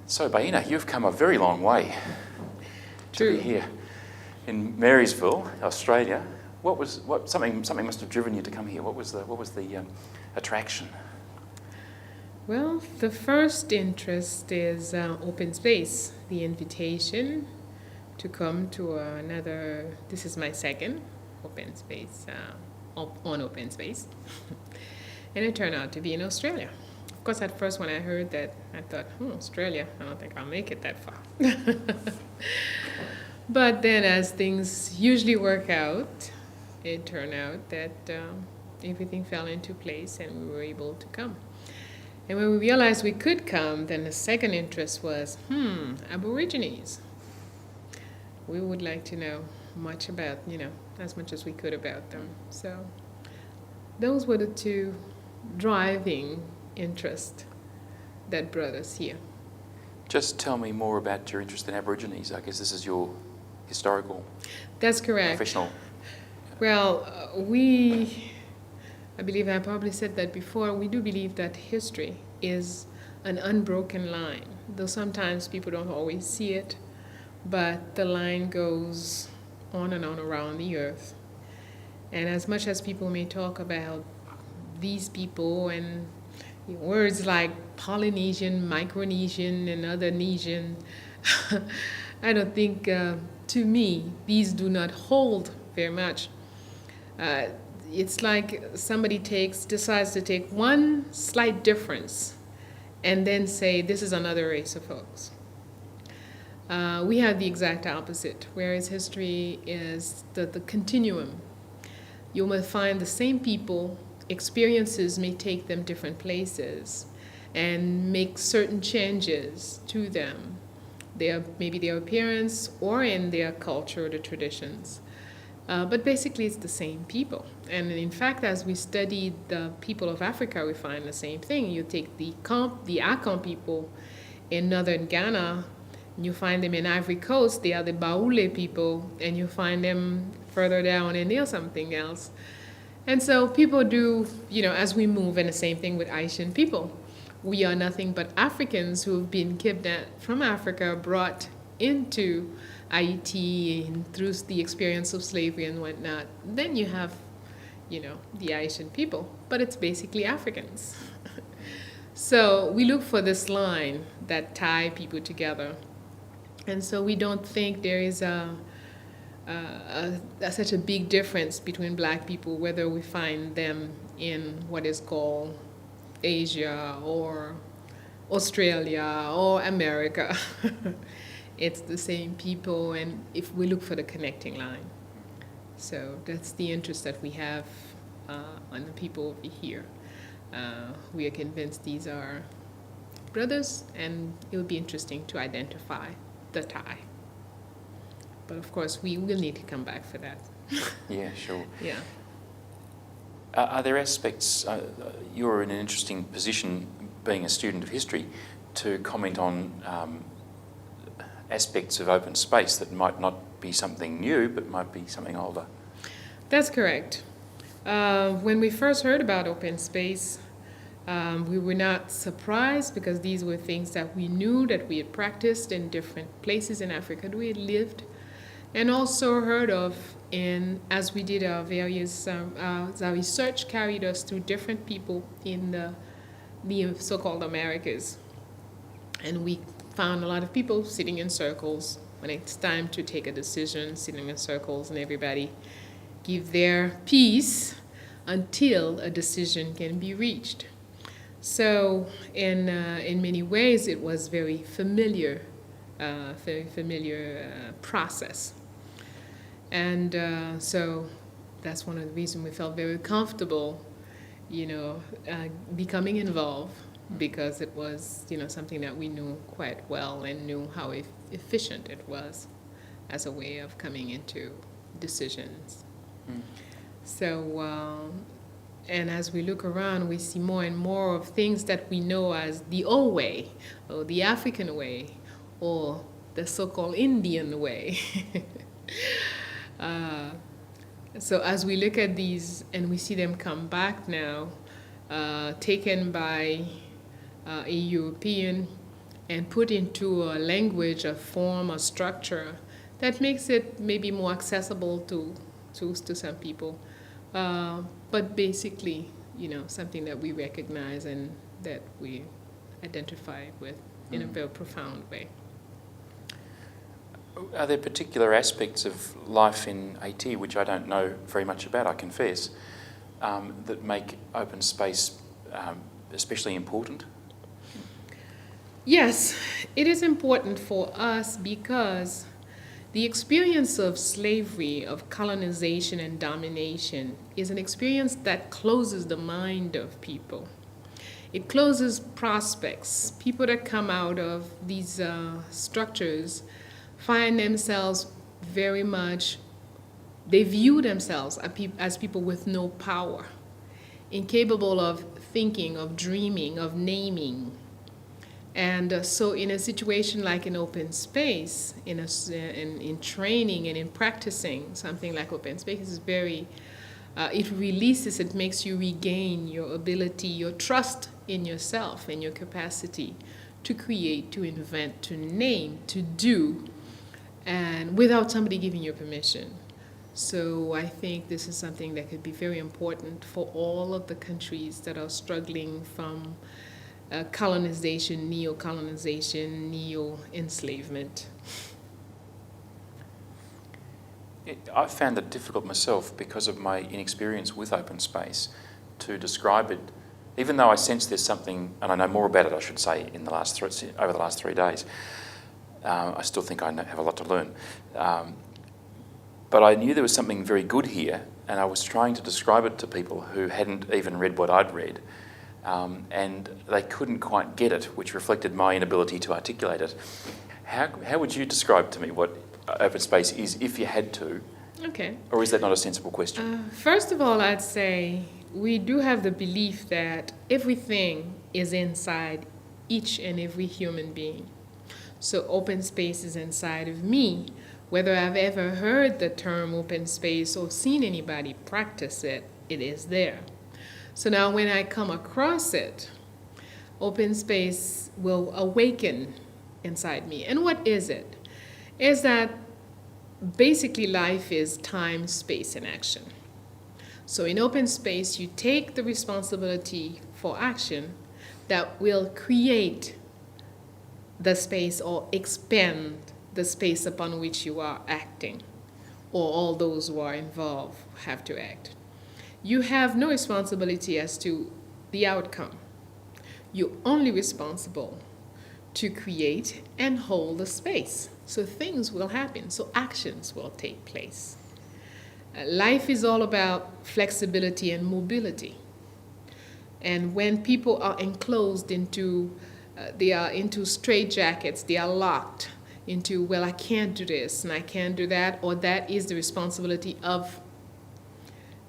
So, Bayyinah, you've come a very long way to be here in Marysville, Australia. Something must have driven you to come here. What was the attraction? Well, the first interest is open space, the invitation to come to another. This is my second open space, on open space, and it turned out to be in Australia. Of course, at first when I heard that, I thought, Australia, I don't think I'll make it that far. But then as things usually work out, it turned out that everything fell into place and we were able to come. And when we realized we could come, then the second interest was, Aborigines. We would like to know much about, as much as we could about them. So those were the two driving interests that brought us here. Just tell me more about your interest in Aborigines. I guess this is your historical, That's correct. professional. Well, I believe I probably said that before, we do believe that history is an unbroken line, though sometimes people don't always see it, but the line goes on and on around the earth. And as much as people may talk about these people and words like Polynesian, Micronesian, and other Nesian, I don't think, to me, these do not hold very much. It's like somebody decides to take one slight difference and then say, this is another race of folks. We have the exact opposite, whereas history is the continuum. You will find the same people, experiences may take them different places and make certain changes to them, maybe their appearance or in their culture or the traditions. But basically it's the same people. And in fact, as we study the people of Africa, we find the same thing. You take the Akan people in northern Ghana, you find them in Ivory Coast, they are the Baoulé people, and you find them further down and they're something else. And so people do, as we move, and the same thing with Haitian people. We are nothing but Africans who have been kidnapped from Africa, brought into Ayiti, and through the experience of slavery and whatnot. Then you have, the Haitian people, but it's basically Africans. So we look for this line that tie people together. And so we don't think there is such a big difference between black people, whether we find them in what is called Asia or Australia or America. It's the same people, and if we look for the connecting line. So that's the interest that we have on the people over here. We are convinced these are brothers, and it would be interesting to identify the tie. But of course, we will need to come back for that. Yeah, sure. Yeah. Are there aspects, you're in an interesting position being a student of history, to comment on aspects of open space that might not be something new, but might be something older? That's correct. When we first heard about open space, we were not surprised because these were things that we knew, that we had practiced in different places in Africa that we had lived, and also heard of as we did our various, our research carried us through different people in the so-called Americas. And we found a lot of people sitting in circles when it's time to take a decision, sitting in circles, and everybody give their piece until a decision can be reached. So in many ways, it was very familiar process. And so that's one of the reasons we felt very comfortable, becoming involved, because it was, something that we knew quite well and knew how efficient it was as a way of coming into decisions. Mm. So, and as we look around, we see more and more of things that we know as the old way, or the African way, or the so-called Indian way. So as we look at these and we see them come back now, taken by a European and put into a language, a form, a structure that makes it maybe more accessible to some people. But basically, something that we recognize and that we identify with in a very profound way. Are there particular aspects of life in Haiti, which I don't know very much about, I confess, that make open space especially important? Yes, it is important for us because the experience of slavery, of colonization and domination is an experience that closes the mind of people. It closes prospects. People that come out of these structures find themselves very much, they view themselves as people with no power, incapable of thinking, of dreaming, of naming. And so in a situation like an open space, in training and in practicing something like open space is very, it releases, it makes you regain your ability, your trust in yourself and your capacity to create, to invent, to name, to do, and without somebody giving you permission. So I think this is something that could be very important for all of the countries that are struggling from colonization, neo-colonization, neo-enslavement. I found it difficult myself because of my inexperience with open space to describe it, even though I sense there's something, and I know more about it, I should say, over the last 3 days. I still think I have a lot to learn. But I knew there was something very good here, and I was trying to describe it to people who hadn't even read what I'd read. And they couldn't quite get it, which reflected my inability to articulate it. How would you describe to me what open space is, if you had to? Okay. Or is that not a sensible question? First of all, I'd say we do have the belief that everything is inside each and every human being. So open space is inside of me. Whether I've ever heard the term open space or seen anybody practice it, it is there. So now when I come across it, open space will awaken inside me. And what is it? Is that basically life is time, space, and action. So in open space, you take the responsibility for action that will create the space or expand the space upon which you are acting, or all those who are involved have to act. You have no responsibility as to the outcome. You're only responsible to create and hold the space. So things will happen, so actions will take place. Life is all about flexibility and mobility. And when people are enclosed into, they are into straitjackets, they are locked into, well, I can't do this and I can't do that, or that is the responsibility of,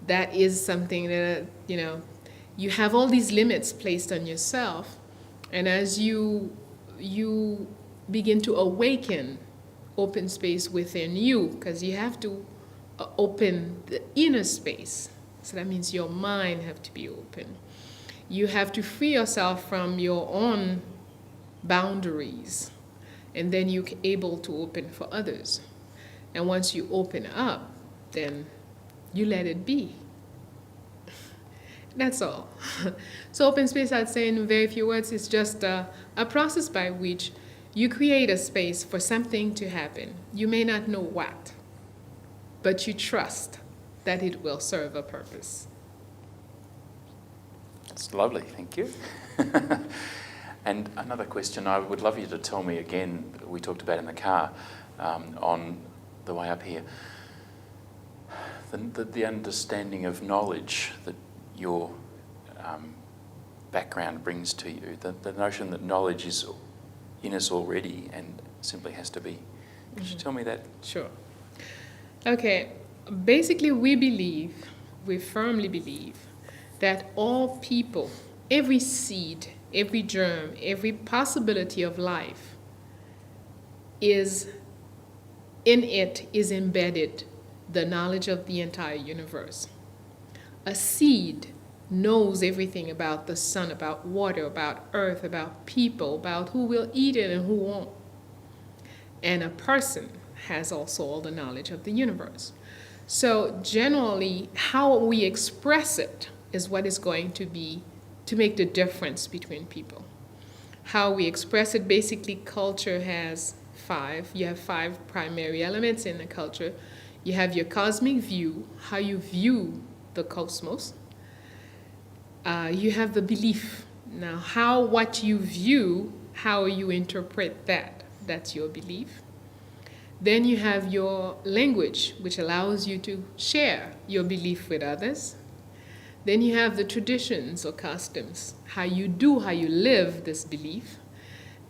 that is something that, you have all these limits placed on yourself. And as you begin to awaken open space within you, because you have to open the inner space. So that means your mind have to be open. You have to free yourself from your own boundaries, and then you're able to open for others. And once you open up, then you let it be. That's all. So open space, I'd say in very few words, is just a process by which you create a space for something to happen. You may not know what, but you trust that it will serve a purpose. That's lovely, thank you. And another question I would love you to tell me again, we talked about in the car on the way up here, the understanding of knowledge that your background brings to you, the notion that knowledge is in us already and simply has to be. Could you tell me that? Sure. Okay, basically we firmly believe that all people, every seed, every germ, every possibility of life is embedded the knowledge of the entire universe. A seed knows everything about the sun, about water, about earth, about people, about who will eat it and who won't. And a person has also all the knowledge of the universe. So generally, how we express it is what is going to be to make the difference between people. How we express it, basically, culture has five. You have five primary elements in the culture. You have your cosmic view, how you view the cosmos. You have the belief. Now, what you view, how you interpret that, that's your belief. Then you have your language, which allows you to share your belief with others. Then you have the traditions or customs, how you live this belief.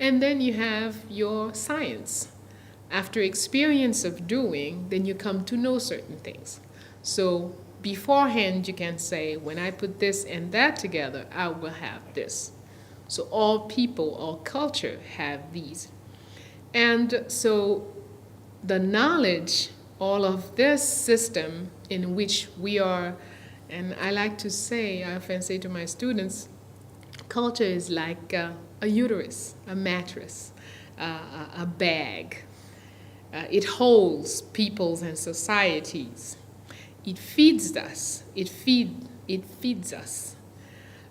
And then you have your science. After experience of doing, then you come to know certain things. So beforehand, you can say, when I put this and that together, I will have this. So all people, all culture have these. And so the knowledge, all of this system in which we are, and I like to say, I often say to my students, culture is like a uterus, a mattress, a bag. It holds peoples and societies. It feeds us. It feeds us.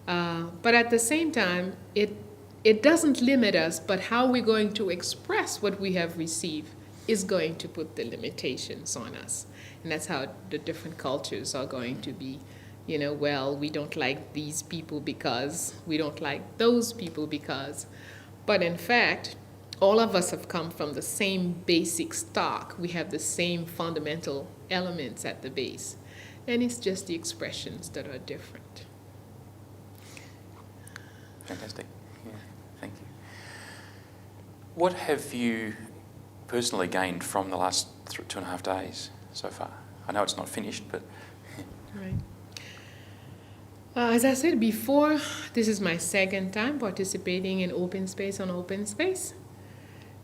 But at the same time, it doesn't limit us, but how we're going to express what we have received is going to put the limitations on us. And that's how the different cultures are going to be, well, we don't like these people because, we don't like those people because. But in fact, all of us have come from the same basic stock. We have the same fundamental elements at the base. And it's just the expressions that are different. Fantastic. Yeah, thank you. What have you personally gained from the last 2.5 days so far? I know it's not finished, but... Right. As I said before, this is my second time participating in Open Space on Open Space.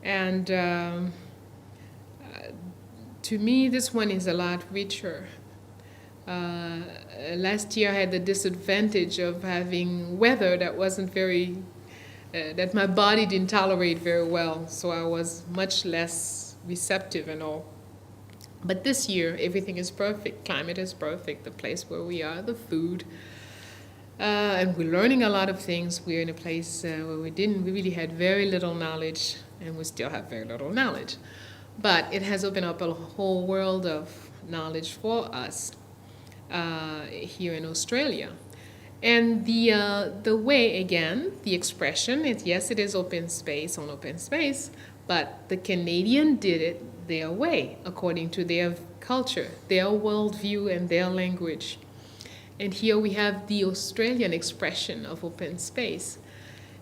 And to me, this one is a lot richer. Last year I had the disadvantage of having weather that wasn't very, that my body didn't tolerate very well, so I was much less receptive and all. But this year, everything is perfect. Climate is perfect, the place where we are, the food. And we're learning a lot of things. We're in a place where we really had very little knowledge, and we still have very little knowledge. But it has opened up a whole world of knowledge for us here in Australia. And the way, again, the expression is, yes, it is open space on open space, but the Canadian did it their way, according to their culture, their worldview, and their language. And here we have the Australian expression of open space.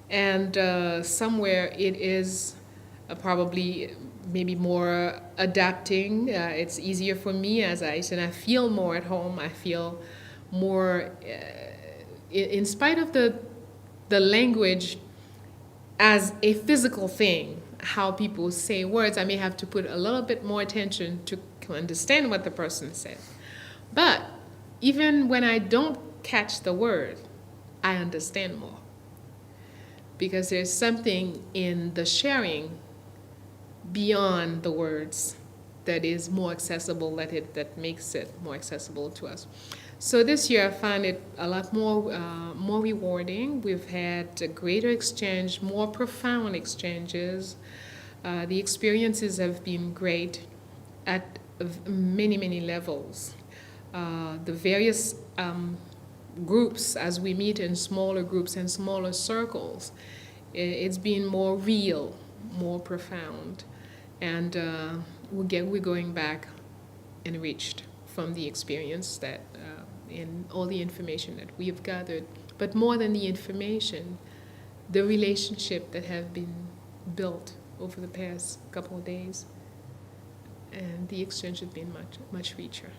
And somewhere it is probably maybe more adapting. It's easier for me, as I said, I feel more at home. I feel more, in spite of the language as a physical thing, how people say words, I may have to put a little bit more attention to understand what the person said. But even when I don't catch the word, I understand more. Because there's something in the sharing beyond the words that is more accessible, that makes it more accessible to us. So this year I found it a lot more rewarding. We've had a greater exchange, more profound exchanges. The experiences have been great at many, many levels. The various groups, as we meet in smaller groups and smaller circles, it's been more real, more profound. And we're going back enriched from the experience that in all the information that we have gathered. But more than the information, the relationship that have been built over the past couple of days. And the exchange has been much, much richer.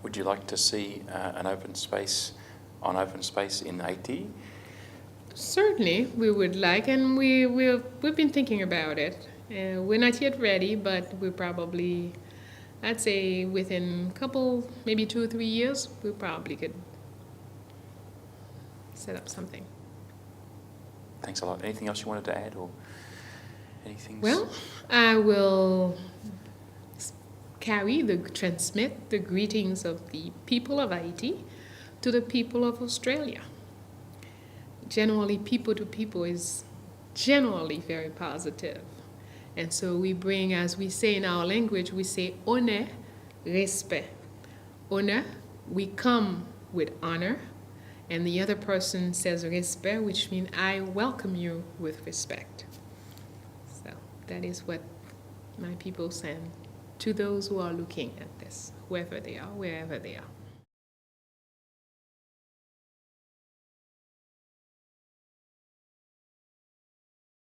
Would you like to see an open space on open space in Haiti? Certainly, we would like, and we've been thinking about it. We're not yet ready, but we're probably, I'd say within a couple, maybe 2 or 3 years, we probably could set up something. Thanks a lot. Anything else you wanted to add, or anything? Well, I will transmit the greetings of the people of Haiti to the people of Australia. Generally, people to people is generally very positive. And so we bring, as we say in our language, we say honneur, respect. Honor, we come with honor, and the other person says respect, which means I welcome you with respect. So that is what my people send to those who are looking at this, whoever they are, wherever they are.